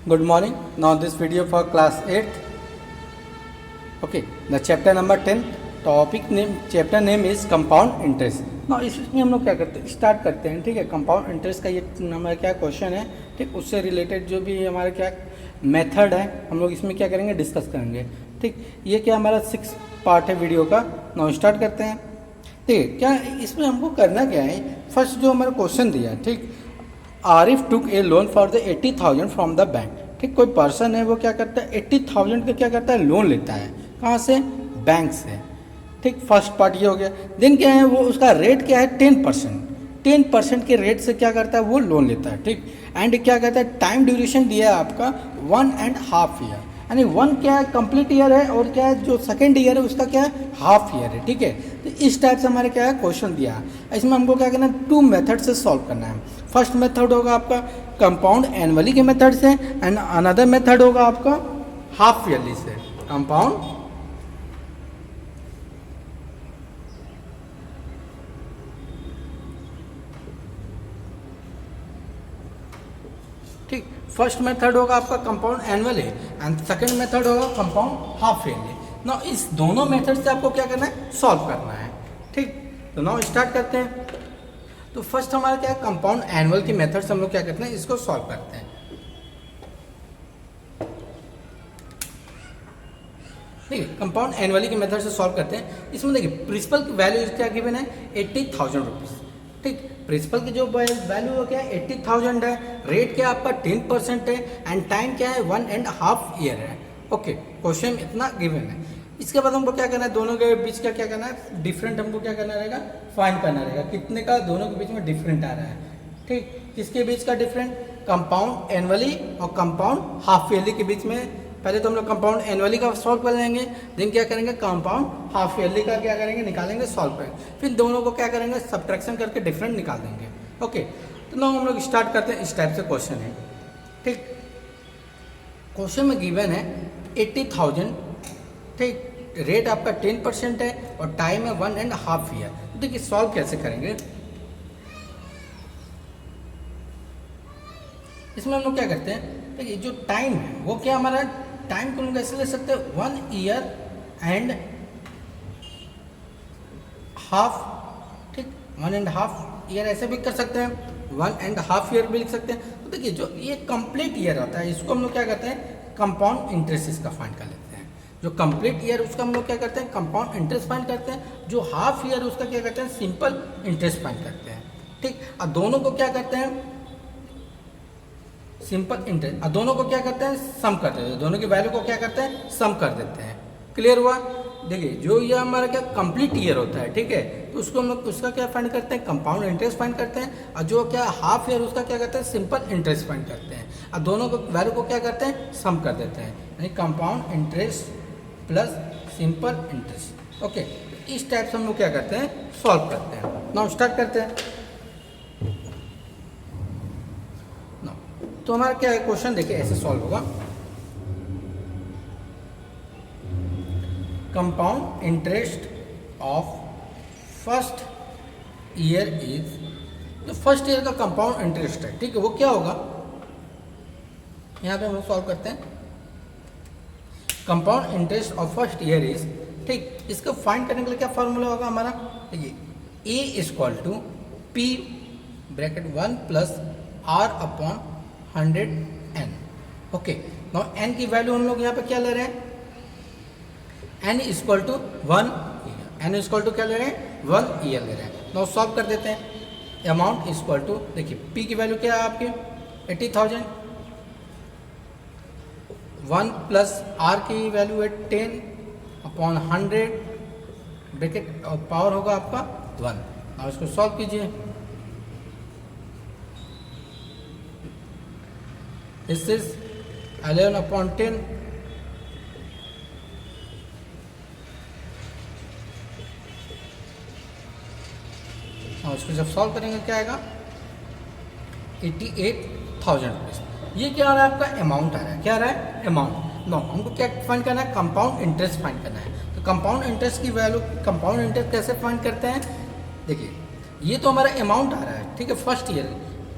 Good morning. Now this video for class 8th. Okay, the chapter number 10. Chapter name is compound interest. Now इसमें हम लोग क्या करते हैं, स्टार्ट करते हैं. ठीक है, कंपाउंड इंटरेस्ट का ये हमारा क्या क्वेश्चन है. ठीक, उससे रिलेटेड जो भी हमारा क्या मेथड है हम लोग इसमें क्या करेंगे, डिस्कस करेंगे. ठीक, ये क्या हमारा 6 पार्ट है वीडियो का. नाउ स्टार्ट करते हैं. ठीक है, क्या इसमें हमको करना क्या है. फर्स्ट जो हमारा क्वेश्चन दिया है, ठीक, Arif took a loan for the 80,000 from the bank. ठीक, कोई पर्सन है वो क्या करता है 80,000 का क्या करता है लोन लेता है. कहाँ से, बैंक से. ठीक, फर्स्ट पार्ट ये हो गया. देन क्या है वो उसका रेट क्या है 10% के रेट से क्या करता है वो लोन लेता है. ठीक, एंड क्या कहता है टाइम ड्यूरेशन दिया है आपका 1.5 ईयर, यानी 1 क्या है कंप्लीट ईयर है और क्या है जो सेकेंड ईयर है उसका क्या है हाफ ईयर है. ठीक है, तो इस टाइप से हमारे क्या है क्वेश्चन दिया है. इसमें हमको क्या करना है 2 मेथड से सॉल्व करना है. फर्स्ट मेथड होगा आपका कंपाउंड एनुअली के मेथड से एंड अनदर मेथड होगा आपका हाफ ईयरली से. कंपाउंड ठीक, फर्स्ट मेथड होगा आपका compound annually and second method होगा कंपाउंड हाफ ईयरली. नाउ इस दोनों मेथड से आपको क्या करना है सॉल्व करना है. ठीक, तो नाउ स्टार्ट करते हैं. तो फर्स्ट हमारा क्या है कंपाउंड एनुअल की मेथड से हम लोग क्या करते हैं इसको सॉल्व करते हैं. ठीक है, कंपाउंड एनुअली की मेथड से सॉल्व करते हैं. इसमें देखिए प्रिंसिपल की वैल्यू क्या गिवन है 80,000 रुपीज़. ठीक, प्रिंसिपल की जो वैल्यू क्या है 80,000 है. रेट क्या आपका 10% है एंड टाइम क्या है 1.5 ईयर है. ओके, क्वेश्चन इतना गिवन है. इसके बाद हमको क्या करना है दोनों के बीच का क्या करना है डिफरेंट हमको क्या करना रहेगा फाइंड करना रहेगा. कितने का दोनों के बीच में डिफरेंट आ रहा है. ठीक, किसके बीच का डिफरेंट, कंपाउंड एनुअली और कंपाउंड हाफ ईयरली के बीच में. पहले तो हम लोग कंपाउंड एनुअली का सॉल्व कर लेंगे, देन क्या करेंगे कंपाउंड हाफ ईयरली का क्या करेंगे निकालेंगे सॉल्व करेंगे. फिर दोनों को क्या करेंगे सब्ट्रैक्शन करके डिफरेंट निकाल देंगे. ओके, तो ना हम लोग स्टार्ट करते हैं. इस टाइप से क्वेश्चन है. ठीक, क्वेश्चन में गिवन है 80,000. ठीक, रेट आपका 10% है और टाइम है 1.5 ईयर. देखिए सॉल्व कैसे करेंगे. इसमें हम लोग क्या करते हैं देखिए जो टाइम है वो क्या हमारा टाइम को हम कैसे ले सकते हैं 1 ईयर एंड हाफ. ठीक, 1.5 ईयर ऐसे भी कर सकते हैं, 1.5 ईयर भी लिख सकते हैं. तो देखिए जो ये कंप्लीट ईयर आता है इसको हम लोग क्या करते हैं कंपाउंड इंटरेस्ट इसका फाइंड कर लेते हैं. जो कंप्लीट ईयर उसका हम लोग क्या करते हैं कंपाउंड इंटरेस्ट फाइंड करते हैं. जो हाफ ईयर उसका क्या करते हैं सिंपल इंटरेस्ट फाइंड करते हैं. ठीक, और दोनों को क्या करते हैं सिंपल इंटरेस्ट, और दोनों को क्या करते हैं सम कर देते हैं. दोनों की वैल्यू को क्या करते हैं सम कर देते हैं. क्लियर हुआ. देखिए जो ये हमारा क्या कंप्लीट ईयर होता है, ठीक है, तो उसको हम लोग उसका क्या फाइंड करते हैं कंपाउंड इंटरेस्ट फाइंड करते हैं. और जो क्या हाफ ईयर उसका क्या करते हैं सिंपल इंटरेस्ट फाइंड करते हैं. और दोनों को वैल्यू को क्या करते हैं सम कर देते हैं, यानी compound interest plus simple interest. Okay, इस टाइप से हम लोग क्या करते हैं सॉल्व करते हैं. नाउ स्टार्ट करते हैं. तो हमारा क्या है क्वेश्चन देखिए ऐसे सॉल्व होगा. Compound interest of first year is, जो फर्स्ट ईयर का कंपाउंड इंटरेस्ट है, ठीक है, वो क्या होगा यहाँ पे हम सॉल्व करते हैं. Compound interest of first year is, ठीक, इसको फाइंड करने के लिए क्या फॉर्मूला होगा हमारा देखिए A equal to P bracket 1 plus R upon 100n. Okay, now n की वैल्यू हम लोग यहाँ पे क्या ले रहे हैं n equal to 1 year. n equal to क्या ले रहे हैं 1 ईयर ले रहे हैं. नाउ सॉल्व कर देते हैं. अमाउंट इक्वल टू देखिए p की वैल्यू क्या है आपकी 80,000, 1 प्लस r की वैल्यू है 10 अपॉन 100 ब्रैकेट और पावर होगा आपका 1. अब इसको सॉल्व कीजिए. This is 11 upon 10. और इसको जब सॉल्व करेंगे क्या आएगा 88,000 रुपीज़. ये क्या आ रहा है आपका अमाउंट आ रहा है. क्या आ रहा है अमाउंट. नो, हमको क्या फाइंड करना है कंपाउंड इंटरेस्ट फाइंड करना है. तो कंपाउंड इंटरेस्ट की वैल्यू कंपाउंड इंटरेस्ट कैसे फाइंड करते हैं देखिए ये तो हमारा अमाउंट आ रहा है. ठीक है, first year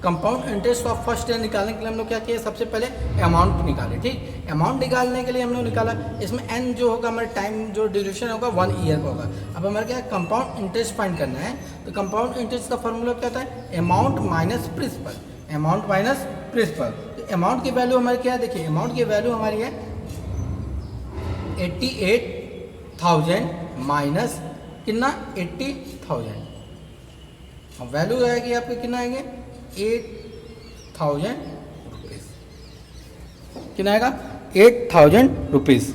compound interest of first year निकालने के लिए हम लोग क्या किए, सबसे पहले अमाउंट निकाले। ठीक, अमाउंट निकालने के लिए हम लोग निकाला, इसमें एन जो होगा हमारा टाइम जो ड्यूरेशन होगा 1 ईयर का होगा। अब हमारे क्या कंपाउंड इंटरेस्ट फाइंड करना है, तो कंपाउंड इंटरेस्ट का फॉर्मूला क्या होता है, amount minus principal, amount minus principal. तो अमाउंट की वैल्यू हमारी क्या है, देखिए अमाउंट की वैल्यू हमारी है 88,000 माइनस कितना 80,000। अब वैल्यू आएगी आपकी कितना आएंगे 8,000 रुपीज़, कितना आएगा 8,000 रुपीज़।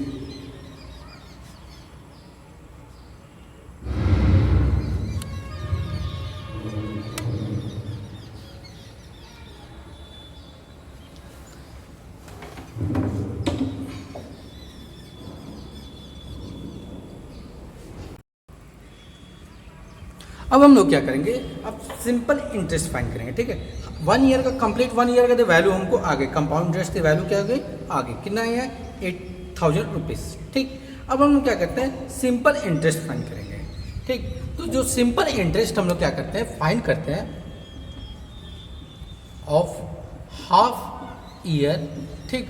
अब हम लोग क्या करेंगे, अब सिंपल इंटरेस्ट फाइंड करेंगे। ठीक है, 1 ईयर का कंप्लीट 1 ईयर का वैल्यू हमको आगे, कंपाउंड इंटरेस्ट की वैल्यू क्या हो गई आगे, कितना है 8,000 रुपीज़। ठीक, अब हम लोग क्या करते हैं, सिंपल इंटरेस्ट फाइंड करेंगे। ठीक, तो जो सिंपल इंटरेस्ट हम लोग क्या करते हैं, फाइंड करते हैं ऑफ हाफ ईयर। ठीक,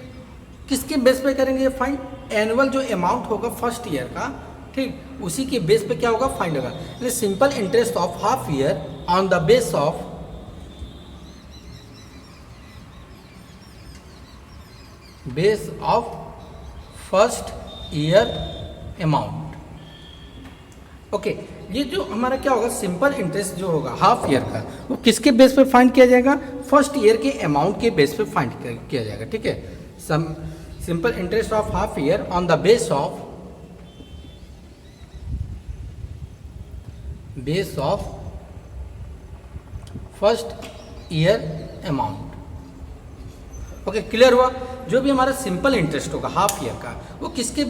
किसके बेस पे करेंगे ये फाइंड, एनुअल जो अमाउंट होगा फर्स्ट ईयर का, ठीक, उसी के बेस पे क्या होगा फाइंड होगा। Simple interest of half year on the base of first year amount. Okay, ये जो हमारा क्या होगा सिंपल इंटरेस्ट जो होगा हाफ ईयर का, वो किसके बेस पे फाइंड किया जाएगा, फर्स्ट ईयर के अमाउंट के बेस पे फाइंड किया जाएगा। ठीक है, simple interest of half year on the base of first year amount. Okay, clear हुआ। जो भी हमारा सिंपल इंटरेस्ट होगा हाफ ईयर का, वो किसके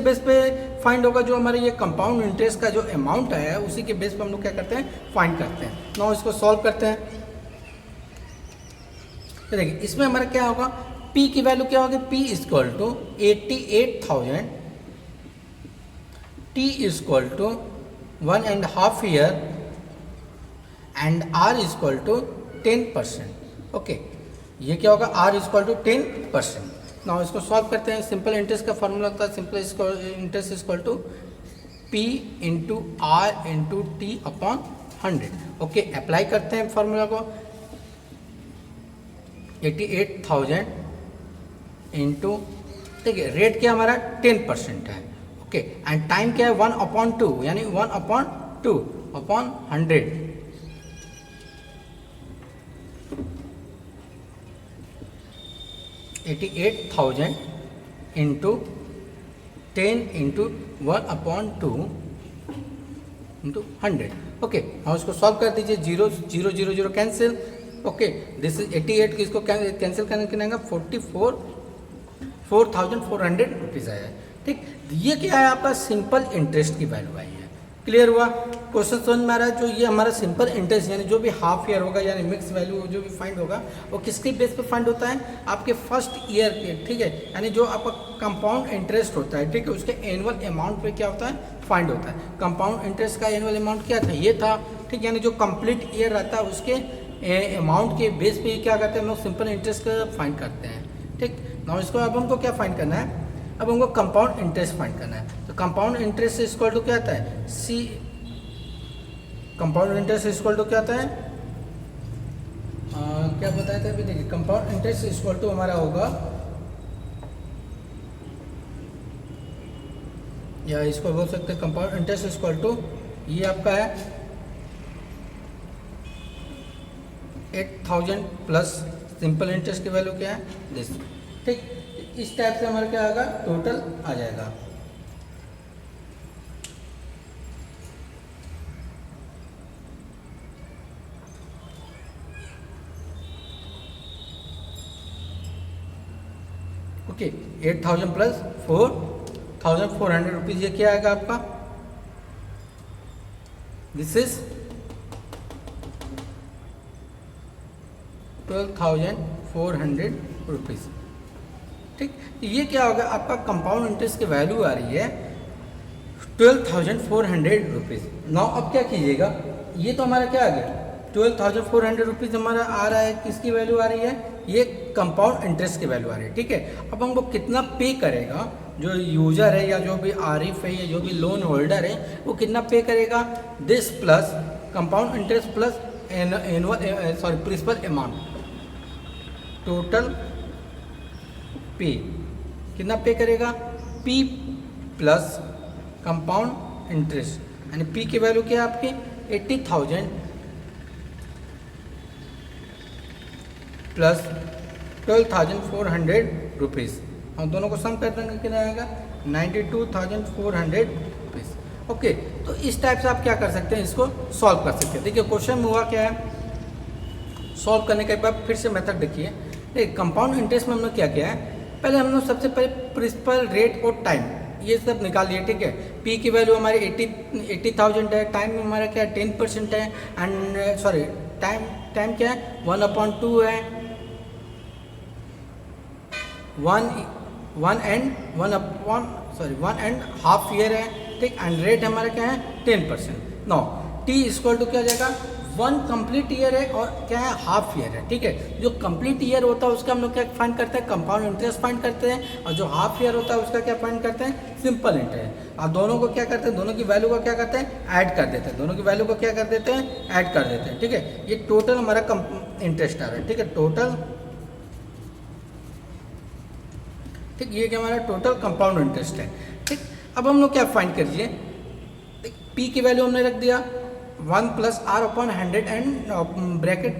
बेस पे फाइंड होगा, जो हमारे ये कंपाउंड इंटरेस्ट का जो अमाउंट है उसी के बेस पे हम लोग क्या करते हैं फाइंड करते हैं। नाउ इसको सॉल्व करते हैं। तो देखिए इसमें हमारा क्या होगा, P की वैल्यू क्या होगी, P equal to 88,000, T equal to 1.5 year and R equal to 10%। Okay, ये क्या होगा, R इक्वल टू 10%। नाउ इसको सॉल्व करते हैं। सिंपल इंटरेस्ट का फॉर्मूला होता है simple interest equal to P into R into T upon 100। Okay, apply करते हैं फॉर्मूला को, 88,000 इंटू, देखिए रेट क्या हमारा 10% है। ओके, एंड टाइम क्या है 1/2, यानी 1/2 upon 100। 88,000 into 10 into 1/2 into 100। Okay, हम इसको सॉल्व कर दीजिए, 0 0 0 0 कैंसिल। ओके, दिस इज 88 की इसको कैंसिल करने के लिए 4,400 रुपीज़ आया है। ठीक, ये क्या है आपका सिंपल इंटरेस्ट की वैल्यू आई है। क्लियर हुआ, क्वेश्चन समझ में आ रहा है। जो ये हमारा सिंपल इंटरेस्ट यानी जो भी हाफ ईयर होगा यानी मिक्स वैल्यू जो भी फाइंड होगा वो किसके बेस पे फाइंड होता है, आपके फर्स्ट ईयर के। ठीक है, यानी जो आपका कंपाउंड इंटरेस्ट होता है, ठीक है, उसके एनुअल अमाउंट पे क्या होता है फाइंड होता है। कंपाउंड इंटरेस्ट का एनुअल अमाउंट क्या था, ये था। ठीक, यानी जो कंप्लीट ईयर रहता है उसके अमाउंट के बेस पे क्या करते हैं हम लोग सिंपल इंटरेस्ट का फाइंड करते हैं। ठीक, ना इसको अब हमको क्या फाइंड करना है, अब हमको कंपाउंड इंटरेस्ट फाइंड करना है। तो कंपाउंड इंटरेस्ट इक्वल टू क्या आता है, सी, कंपाउंड इंटरेस्ट इक्वल टू क्या आता है, क्या बताया था अभी, देखिए कंपाउंड इंटरेस्ट इक्वल टू हमारा होगा, या इसको बोल सकते हैं कंपाउंड इंटरेस्ट इक्वल टू, ये आपका है 8,000 प्लस सिंपल इंटरेस्ट की वैल्यू क्या है दिस। ठीक, इस टाइप से हमारा क्या आएगा, टोटल आ जाएगा। ओके, 8,000 प्लस 4,400 रुपीज़, ये क्या आएगा आपका, दिस इज 12,400 रुपीज़। ठीक, ये क्या होगा आपका कंपाउंड इंटरेस्ट की वैल्यू आ रही है 12,400 रुपीज़। नाउ अब क्या कीजिएगा, ये तो हमारा क्या आ गया 12,400 रुपीज़ हमारा आ रहा है, किसकी वैल्यू आ रही है, ये कंपाउंड इंटरेस्ट की वैल्यू आ रही है, ठीक है। अब हमको कितना पे करेगा जो यूज़र है या जो भी आरिफ है या जो भी लोन होल्डर है वो कितना पे करेगा, this plus compound interest plus annual principal amount, total pay कितना पे करेगा, पी प्लस कंपाउंड इंटरेस्ट, यानी पी की वैल्यू क्या है आपकी 80,000 प्लस 12,400 रुपीज़, हम दोनों को सम कर देंगे कितना आएगा 92,400 रुपीज़। ओके, तो इस टाइप से आप क्या कर सकते हैं, इसको सॉल्व कर सकते हैं। देखिए क्वेश्चन में हुआ क्या है, सॉल्व करने के बाद फिर से मेथड देखिए। देखिए कंपाउंड इंटरेस्ट में हमने क्या किया है, पहले हमने सबसे पहले प्रिंसिपल रेट और टाइम ये सब निकाल लिए, ठीक है। पी की वैल्यू हमारी 80,000 है, टाइम में हमारा क्या है 10% है, एंड सॉरी टाइम क्या है 1/2 है, 1.5 ईयर है, ठीक। एंड रेट हमारा क्या है 10%। नो टी इक्वल टू क्या जाएगा 1 कंप्लीट ईयर है और क्या है हाफ ईयर है, ठीक है। जो कंप्लीट ईयर होता है उसका हम लोग क्या फाइंड करते हैं, कंपाउंड इंटरेस्ट फाइंड करते हैं, और जो हाफ ईयर होता है उसका क्या फाइंड करते हैं, सिंपल इंटरेस्ट। और दोनों को क्या करते हैं, दोनों की वैल्यू को क्या करते हैं, ऐड कर देते हैं, दोनों की वैल्यू को क्या कर देते हैं, ऐड कर देते हैं, ठीक है। ये टोटल हमारा इंटरेस्ट आ रहा है, ठीक है, टोटल, ठीक, ये क्या हमारा टोटल कंपाउंड इंटरेस्ट है, ठीक। अब हम लोग क्या फाइंड करिए, पी की वैल्यू हमने रख दिया 1 + r/100 एंड ब्रैकेट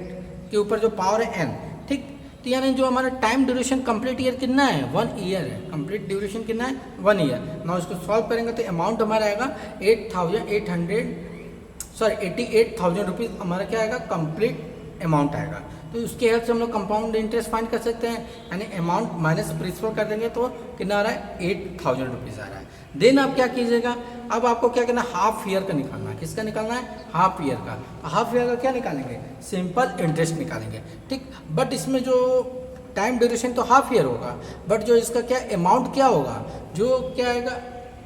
के ऊपर जो पावर है n, ठीक। तो यानी जो हमारा टाइम ड्यूरेशन कंप्लीट ईयर कितना है 1 ईयर है, कंप्लीट ड्यूरेशन कितना है 1 ईयर। ना इसको सॉल्व करेंगे तो अमाउंट हमारा आएगा 88,000 रुपीज़ हमारा क्या आएगा, कंप्लीट अमाउंट आएगा। तो उसके हेल्प से हम लोग कंपाउंड इंटरेस्ट फाइंड कर सकते हैं, यानी अमाउंट माइनस प्रिंसिपल कर देंगे तो कितना आ रहा है 8,000 रुपीज़ आ रहा है। देन आप क्या कीजिएगा, अब आपको क्या करना है, हाफ ईयर का निकालना है, किसका निकालना है, हाफ ईयर का। हाफ ईयर का क्या निकालेंगे, सिंपल इंटरेस्ट निकालेंगे, ठीक। बट इसमें जो टाइम ड्यूरेशन तो हाफ ईयर होगा, बट जो इसका क्या अमाउंट क्या होगा, जो क्या आएगा,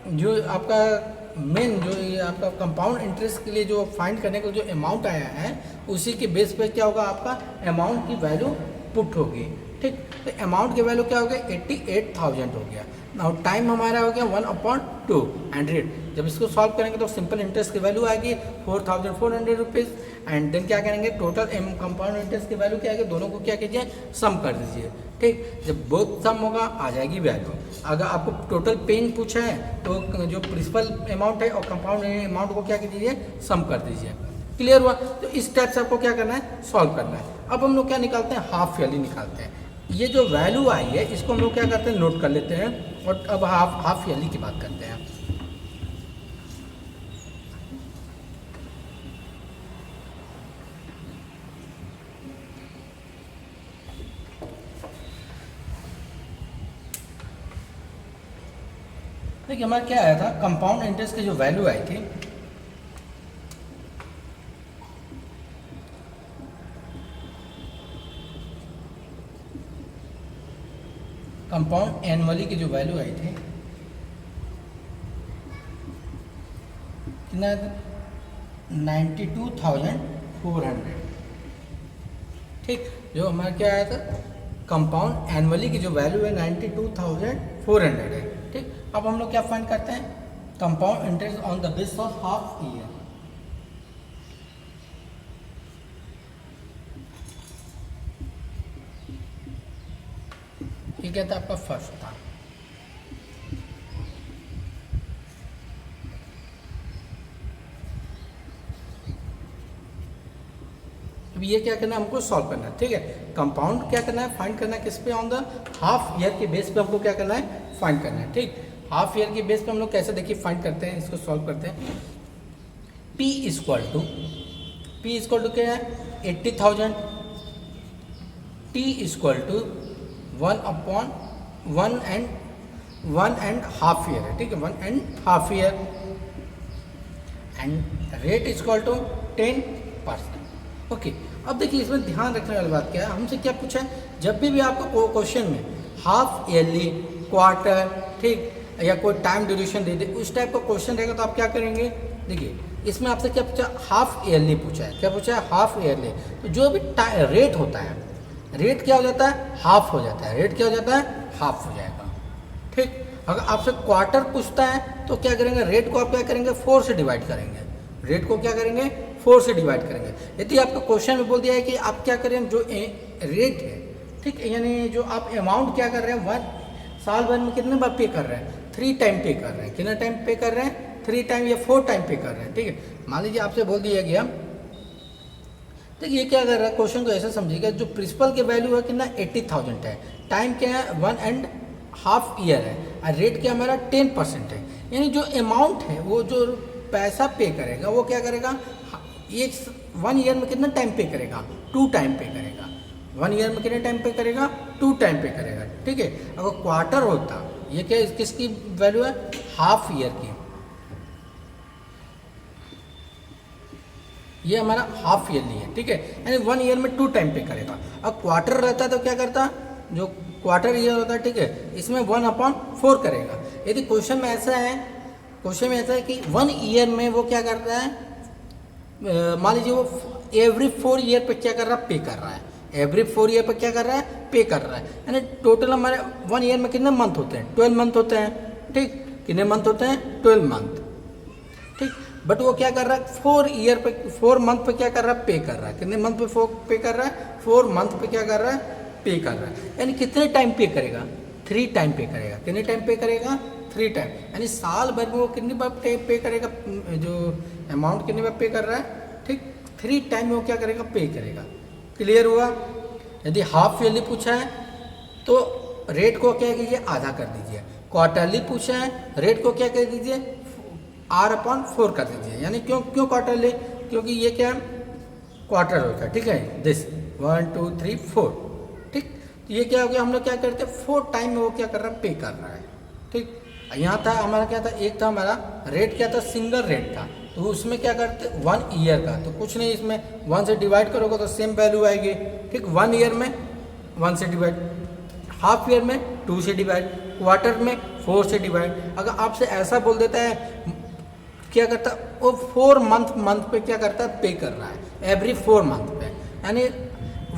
जो आपका मेन जो ये आपका कंपाउंड इंटरेस्ट के लिए जो फाइंड करने का जो अमाउंट आया है उसी के बेस पे क्या होगा, आपका अमाउंट की वैल्यू पुट होगी, ठीक। तो अमाउंट की वैल्यू क्या हो गया 88,000 हो गया। नाउ टाइम हमारा हो गया 1/2 एंड रेट। जब इसको सॉल्व करेंगे तो सिंपल इंटरेस्ट की वैल्यू आएगी 4,400 रुपीज़, एंड देन क्या करेंगे टोटल कंपाउंड इंटरेस्ट की वैल्यू क्या आएगी, दोनों को क्या कीजिए सम कर दीजिए, ठीक। जब बोथ सम होगा आ जाएगी वैल्यू। अगर आपको टोटल पेन पूछा है तो जो प्रिंसिपल अमाउंट है और कंपाउंड अमाउंट को क्या कीजिए सम कर दीजिए। क्लियर हुआ। तो इस टाइप से आपको क्या करना है, सॉल्व करना है। अब हम लोग क्या निकालते हैं, हाफ ईयरली निकालते हैं। ये जो वैल्यू आई है इसको हम लोग क्या करते हैं, नोट कर लेते हैं, और अब हाफ ईयरली की बात करते हैं। देखिए हमारा क्या आया था, कंपाउंड इंटरेस्ट की जो वैल्यू आई थी कंपाउंड एनुअली की जो वैल्यू आई थी कितना 92,400, ठीक। जो हमारा क्या आया था, कंपाउंड एनुअली की जो वैल्यू है 92,400 है, ठीक। अब हम लोग क्या फाइंड करते हैं, compound interest on the base of half year. ये क्या था आपका फर्स्ट था। अब ये क्या करना है, हमको सॉल्व करना है, ठीक है। कंपाउंड क्या करना है, फाइंड करना है किस पे, ऑन द हाफ ईयर के बेस पे हमको क्या करना है, फाइंड करना है, ठीक। हाफ ईयर के बेस पे हम लोग कैसे देखिए फाइंड करते हैं, इसको सॉल्व करते हैं। P इक्वल टू क्या है 80,000, T इक्वल टू 1/1.5 ईयर है, ठीक है, 1.5 year, and rate equal to 10%। Okay, अब देखिए इसमें ध्यान रखने वाली बात क्या है, हमसे क्या पूछा है, जब भी आपको क्वेश्चन में हाफ ईयरली, क्वार्टर, ठीक, या कोई टाइम ड्यूरेशन दे दे, उस टाइप का क्वेश्चन रहेगा तो आप क्या करेंगे, देखिए इसमें आपसे क्या पूछा, हाफ ईयरली पूछा है। क्या पूछा है, हाफ ईयरली। तो जो भी रेट होता है, रेट क्या हो जाता है, हाफ हो जाता है। रेट क्या हो जाता है, हाफ हो जाएगा। ठीक, अगर आपसे क्वार्टर पूछता है तो क्या करेंगे, रेट को आप क्या करेंगे, 4 से डिवाइड करेंगे। रेट को क्या करेंगे, 4 से डिवाइड करेंगे। यदि आपको क्वेश्चन में बोल दिया है कि आप क्या करें, जो रेट है, ठीक, यानी जो आप अमाउंट क्या कर रहे हैं, साल भर में कितने बार पे कर रहे हैं, 3 टाइम पे कर रहे हैं। कितना टाइम पे कर रहे हैं, 3 टाइम या 4 टाइम पे कर रहे हैं। ठीक है, मान लीजिए आपसे बोल दिया गया, देखिए ये क्या कर रहा है, क्वेश्चन को ऐसा समझिएगा, जो प्रिंसिपल की वैल्यू है कितना, 80,000 है। टाइम क्या है, 1.5 ईयर है। और रेट क्या हमारा 10% है। यानी जो अमाउंट है, वो जो पैसा पे करेगा, वो क्या करेगा, एक 1 ईयर में कितना टाइम पे करेगा, 2 टाइम पे करेगा। 1 ईयर में कितने टाइम पे करेगा, 2 टाइम पे करेगा। ठीक है, अगर क्वार्टर होता, ये क्या किसकी वैल्यू है, हाफ ईयर की, ये हमारा हाफ ईयरली है। ठीक है, यानी 1 ईयर में 2 टाइम पे करेगा। अब क्वार्टर रहता तो क्या करता, जो क्वार्टर ईयर होता है, ठीक है, इसमें 1/4 करेगा। यदि क्वेश्चन में ऐसा है, क्वेश्चन में ऐसा है कि 1 ईयर में वो क्या कर रहा है, मान लीजिए वो एवरी 4 ईयर पे क्या कर रहा है, पे कर रहा है। एवरी 4 ईयर पे क्या कर रहा है, पे कर रहा है। यानी टोटल हमारे 1 ईयर में कितने मंथ होते हैं, 12 मंथ होते हैं। ठीक, कितने मंथ होते हैं, 12 मंथ। ठीक, बट वो क्या कर रहा है, 4 ईयर पे, 4 मंथ पे क्या कर रहा है, पे कर रहा है। कितने मंथ पे पे कर रहा है, 4 मंथ पे क्या कर रहा है, पे कर रहा है। यानी कितने टाइम पे करेगा, 3 टाइम पे करेगा। कितने टाइम पे करेगा, 3 टाइम। यानी साल भर में वो कितनी बार पे करेगा, जो अमाउंट कितनी बार पे कर रहा है, ठीक, 3 टाइम में वो क्या करेगा, पे करेगा। क्लियर हुआ। यदि हाफ ईयरली पूछा है तो रेट को क्या कीजिए, आधा कर दीजिए। क्वार्टरली पूछा है, रेट को क्या कर दीजिए, R/4 कर दीजिए। यानी क्यों क्वार्टरली, क्योंकि ये क्या क्वार्टर होता है। ठीक है, दिस 1 2 3 4। ठीक, तो ये क्या हो गया, हम लोग क्या करते हैं, 4 टाइम में वो क्या कर रहा है, पे कर रहा है। ठीक, यहाँ था हमारा क्या था, एक था हमारा रेट क्या था, सिंगल रेट था, तो उसमें क्या करते, 1 ईयर का, तो कुछ नहीं, इसमें 1 से डिवाइड करोगे तो सेम वैल्यू आएगी। ठीक, 1 ईयर में 1 से डिवाइड, हाफ ईयर में 2 से डिवाइड, क्वार्टर में 4 से डिवाइड। अगर आपसे ऐसा बोल देता है, क्या करता, वो 4 मंथ पे क्या करता है, पे कर रहा है, एवरी 4 मंथ पे। यानी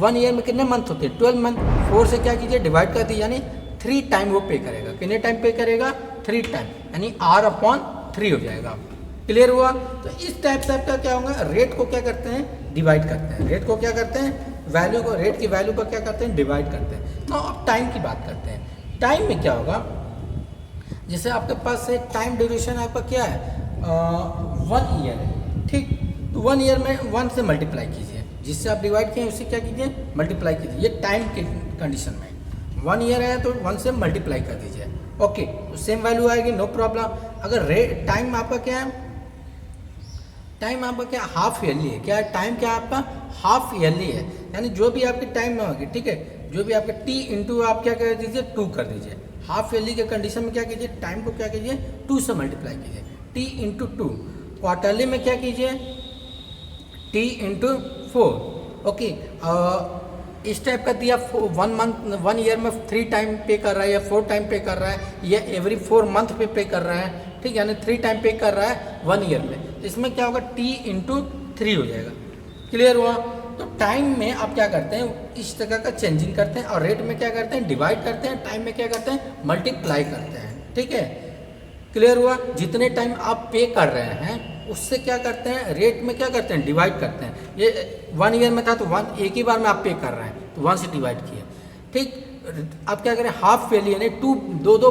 1 ईयर में कितने मंथ होते हैं, 12 मंथ। 4 से क्या कीजिए, डिवाइड कर दी, यानी 3 टाइम वो पे करेगा। कितने टाइम पे करेगा, 3 टाइम, यानी R/3 हो जाएगा। क्लियर हुआ। तो इस टाइप से आपका क्या होगा, रेट को क्या करते हैं, डिवाइड करते हैं। रेट को क्या करते हैं, वैल्यू को, रेट की वैल्यू को क्या करते हैं, डिवाइड करते हैं। तो अब टाइम की बात करते हैं। टाइम में क्या होगा, जैसे आपके पास से टाइम ड्यूरेशन आपका क्या है, 1 ईयर है। ठीक, तो 1 ईयर में 1 से मल्टीप्लाई कीजिए, जिससे आप डिवाइड किए उससे क्या कीजिए, मल्टीप्लाई कीजिए। ये टाइम के कंडीशन में 1 ईयर है तो 1 से मल्टीप्लाई कर दीजिए। ओके, तो सेम वैल्यू आएगी, नो प्रॉब्लम। अगर टाइम आपका क्या है, टाइम आपका क्या हाफ ईयरली है। क्या है, टाइम क्या है आपका, हाफ ईयरली है। यानी जो भी आपकी टाइम में होगी, ठीक है, जो भी आपके t इंटू आप क्या कर दीजिए, 2 कर दीजिए। हाफ ईयरली के कंडीशन में क्या कीजिए, टाइम को क्या कीजिए, 2 से मल्टीप्लाई कीजिए, t इंटू 2। क्वार्टरली में क्या कीजिए, t इंटू 4। ओके, इस टाइप का दिया, 1 ईयर में 3 टाइम पे कर रहा है, या 4 टाइम पे कर रहा है, या एवरी 4 मंथ पे कर रहा है। ठीक, यानी 3 टाइम पे कर रहा है 1 ईयर में, तो इसमें क्या होगा, t इंटू 3 हो जाएगा। क्लियर हुआ। तो टाइम में आप क्या करते हैं, इस तरह का चेंजिंग करते हैं, और रेट में क्या करते हैं, डिवाइड करते हैं, टाइम में क्या करते हैं, मल्टीप्लाई करते हैं। ठीक है, क्लियर हुआ। जितने टाइम आप पे कर रहे हैं उससे क्या करते हैं, रेट में क्या करते हैं, डिवाइड करते हैं। ये 1 ईयर में था तो 1 एक ही बार में आप पे कर रहे हैं, तो 1 से डिवाइड किया। ठीक, आप क्या करें, हाफ ईयरली यानी 2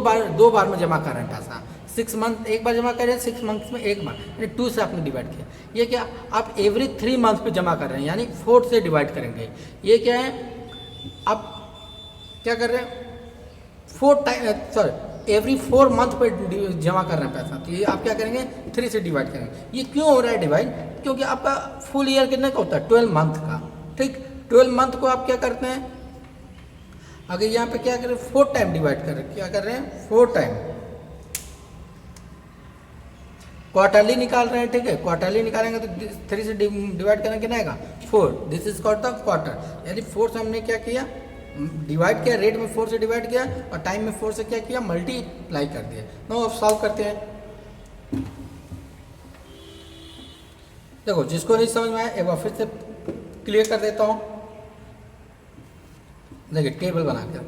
बार में जमा कर रहे हैं पैसा। 6 मंथ एक बार जमा करें, 6 मंथ में एक बार, यानी 2 से आपने डिवाइड किया। ये क्या, आप एवरी 3 मंथ पे जमा कर रहे हैं, यानी 4 से डिवाइड करेंगे। ये क्या है, आप क्या कर रहे हैं, 4 टाइम, सॉरी, एवरी 4 मंथ पे जमा कर रहे हैं पैसा, तो ये आप क्या करेंगे, 3 से डिवाइड करेंगे। ये क्यों हो रहा है डिवाइड, क्योंकि आपका फुल ईयर कितने का होता है, 12 मंथ का। ठीक, 12 मंथ को आप क्या करते हैं, अगर यहाँ पे क्या करें, 4 टाइम डिवाइड कर रहे हैं, क्या कर रहे हैं, 4 टाइम। क्वार्टरली निकाल रहे हैं, ठीक है, क्वार्टरली निकालेंगे तो 3 से डिवाइड करेंगे, कितना आएगा, 4। This is called the quarter. यानी 4 से हमने क्या किया, डिवाइड किया, रेट में 4 से डिवाइड किया, और टाइम में 4 से क्या किया, मल्टीप्लाई कर दिया। नो, अब सॉल्व करते हैं। देखो जिसको नहीं समझ में आया एक बार फिर से क्लियर कर देता हूँ। देखिए टेबल बनाकर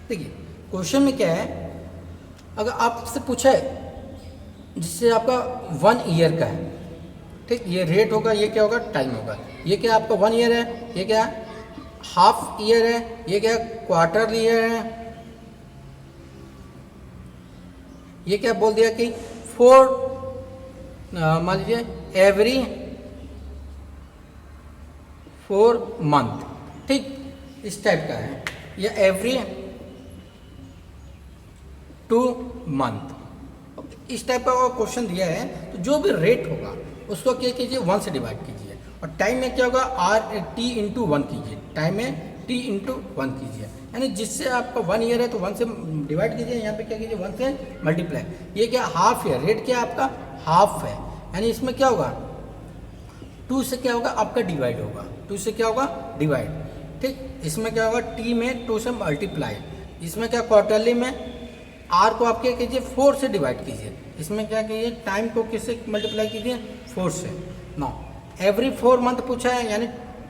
देखिए क्वेश्चन में क्या है, अगर आपसे पूछा है जिससे आपका 1 ईयर का है, ठीक, ये रेट होगा, ये क्या होगा, टाइम होगा। ये क्या आपका 1 ईयर है, ये क्या हाफ ईयर है, ये क्या क्वार्टर ईयर है, ये क्या बोल दिया कि 4 मान लीजिए एवरी 4 मंथ, ठीक, इस टाइप का है, या एवरी 2 मंथ, इस टाइप का क्वेश्चन दिया है। तो जो भी रेट होगा उसको क्या कीजिए 1 से डिवाइड कीजिए, और टाइम में क्या होगा t इंटू 1 कीजिए, टाइम में t इंटू 1 कीजिए, यानी जिससे आपका 1 ईयर है तो 1 से डिवाइड कीजिए, यहाँ पे क्या कीजिए 1 से मल्टीप्लाई। ये क्या हाफ ईयर, रेट क्या आपका हाफ है, यानी इसमें क्या होगा 2 से क्या होगा आपका डिवाइड होगा, 2 से क्या होगा डिवाइड, ठीक। इसमें क्या होगा t में 2 से मल्टीप्लाई, इसमें क्या क्वार्टरली में r को आप क्या कीजिए 4 से डिवाइड कीजिए, इसमें क्या कीजिए टाइम को किससे मल्टीप्लाई कीजिए 4 से। नो एवरी 4 मंथ पूछा है, यानी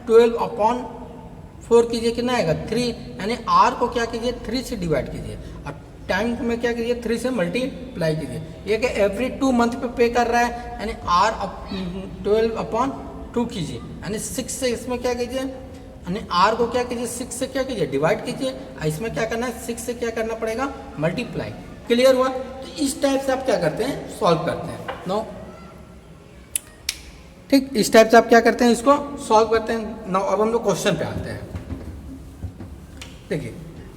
12/4 कीजिए, कितना आएगा 3, यानी r को क्या कीजिए 3 से डिवाइड कीजिए, और टाइम में क्या कीजिए 3 से मल्टीप्लाई कीजिए। ये क्या एवरी 2 मंथ पे कर रहा है, यानी r 12/2 कीजिए, यानी 6 से इसमें क्या कीजिए, यानी r को क्या कीजिए 6 से क्या कीजिए डिवाइड कीजिए, इसमें क्या करना है 6 से क्या करना पड़ेगा मल्टीप्लाई। क्लियर हुआ? तो इस टाइप से आप क्या करते हैं सॉल्व करते हैं। नो ठीक, इस टाइप से आप क्या करते हैं इसको सॉल्व करते हैं। नाउ अब हम लोग क्वेश्चन पे आते हैं। देखिए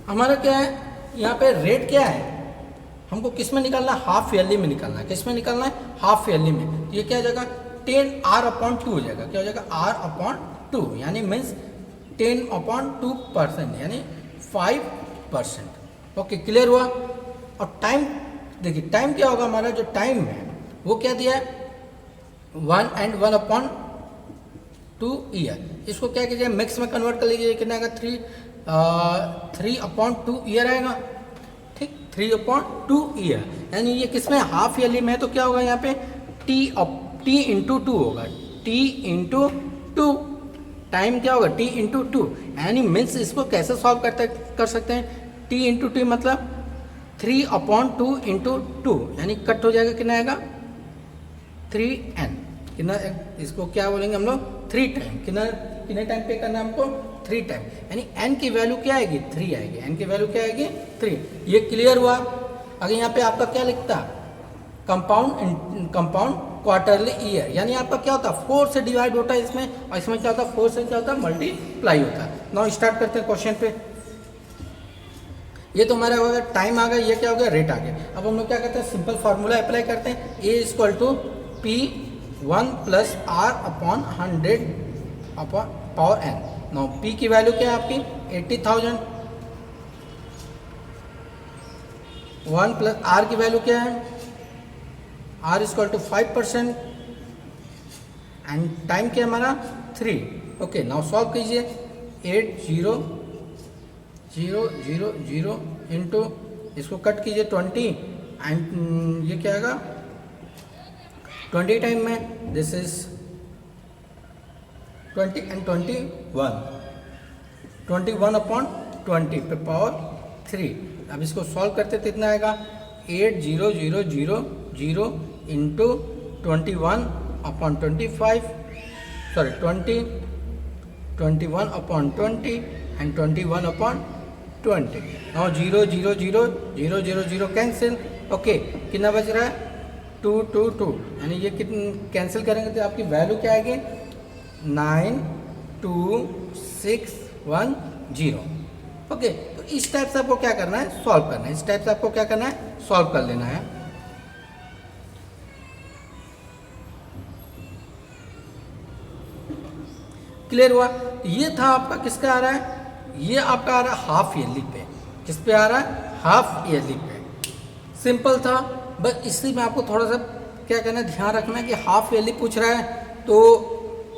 हमारा क्या है, यहाँ पे रेट क्या है, हमको किस में निकालना है, हाफ ईयरली में निकालना है। किस में निकालना है, हाफ ईयरली में। तो ये क्या हो जाएगा 10r/2 हो जाएगा, क्या हो जाएगा r/2, यानी मीन्स 10/2%, यानी 5%। ओके क्लियर हुआ? और टाइम देखिए, टाइम क्या होगा हमारा, जो टाइम है वो क्या दिया है 1 and 1/2 ईयर। इसको क्या कीजिए मिक्स में कन्वर्ट कर लीजिए, कितना आएगा 3/2 ईयर आएगा, ठीक 3/2 ईयर, यानी ये किसमें हाफ ईयरली में है। तो क्या होगा यहाँ पे t इंटू 2 होगा, t इंटू 2, टाइम क्या होगा t इंटू 2, यानी मीन्स इसको कैसे सॉल्व कर सकते हैं, t इंटू 2 मतलब 3/2 इंटू 2, यानी कट हो जाएगा, कितना आएगा 3n, कितना, इसको क्या बोलेंगे हम लोग 3 टाइम, कितने टाइम पे करना है हमको 3 टाइम, यानी n की वैल्यू क्या आएगी 3 आएगी, n की वैल्यू क्या आएगी 3। ये क्लियर हुआ? अगर यहाँ पे आपका क्या लिखता कंपाउंड क्वार्टरली ईयर, यानी आपका क्या होता है 4 से डिवाइड होता है इसमें, और इसमें क्या होता है 4 से क्या होता है मल्टीप्लाई होता है। नाउ स्टार्ट करते हैं क्वेश्चन पे। ये तो हमारा हो गया टाइम आ गया, ये क्या हो गया रेट आ गया। अब हम लोग क्या करते हैं सिंपल फार्मूला अप्लाई करते हैं, A = P1 + R/100 power n। Now P की वैल्यू क्या है आपकी 80,000, 1 + R की वैल्यू क्या है, R = 5% एंड टाइम क्या हमारा 3। ओके नाउ सॉल्व कीजिए, 8,0,0,0 इंटू इसको कट कीजिए 20 एंड ये क्या आएगा 20 टाइम में, दिस इज 20 एंड 21/20 पे पावर 3। अब इसको सॉल्व करते तो इतना आएगा 8,0,0,0 into 21/25, sorry 21/20 and 21/20। Now 0,0,0,0,0,0 cancel. Okay कितना बच रहा है 2, 2, 2, यानी ये कितने कैंसिल करेंगे तो आपकी वैल्यू क्या आएगी 9,2,6,1,0। ओके तो इस टाइप से आपको क्या करना है सॉल्व करना है, इस टाइप से आपको क्या करना है सॉल्व कर लेना है। क्लियर हुआ? ये था आपका किसका आ रहा है, ये आपका आ रहा है हाफ ईयरली पे। किस पे आ रहा है हाफ ईयरली पे। सिंपल था, बस इसी में आपको थोड़ा सा क्या करना है ध्यान रखना है कि हाफ ईयरली पूछ रहा है तो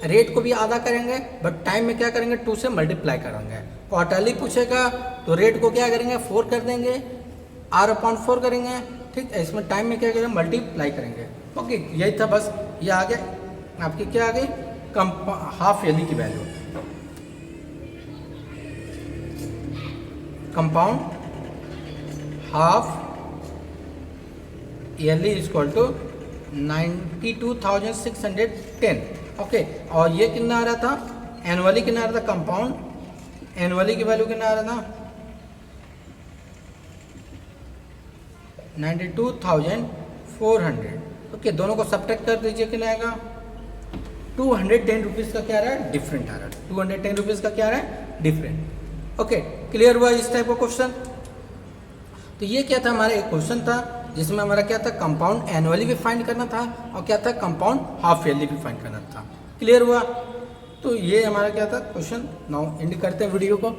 रेट को भी आधा करेंगे, बट टाइम में क्या करेंगे 2 से मल्टीप्लाई करेंगे। क्वार्टरली पूछेगा तो रेट को क्या करेंगे 4 कर देंगे, R/4 करेंगे, ठीक है, इसमें टाइम में क्या करेंगे, मल्टीप्लाई करेंगे। ओके, यही था बस, ये आ गया आपकी क्या आ गई, हाफ ईयरली की value. Compound half yearly is equal to 92,610। Okay, और ये कितना आ रहा था, एनुअली कितना आ रहा था, कंपाउंड एनुअली की वैल्यू कितना आ रहा था, 92,400। ओके, दोनों को सब्ट्रैक्ट कर दीजिए, कितना आएगा, 210 रुपीज़ का क्या आ रहा है, डिफरेंट आ रहा है, 210 रुपीज़ का क्या आ रहा है, डिफरेंट। ओके, क्लियर हुआ इस टाइप का क्वेश्चन। तो ये क्या था, हमारा एक क्वेश्चन था जिसमें हमारा क्या था, कंपाउंड एनुअली भी फाइंड करना था और क्या था, कंपाउंड हाफ ईयरली भी फाइंड करना था। क्लियर हुआ। तो ये हमारा क्या था क्वेश्चन। नाउ एंड करते हैं वीडियो को।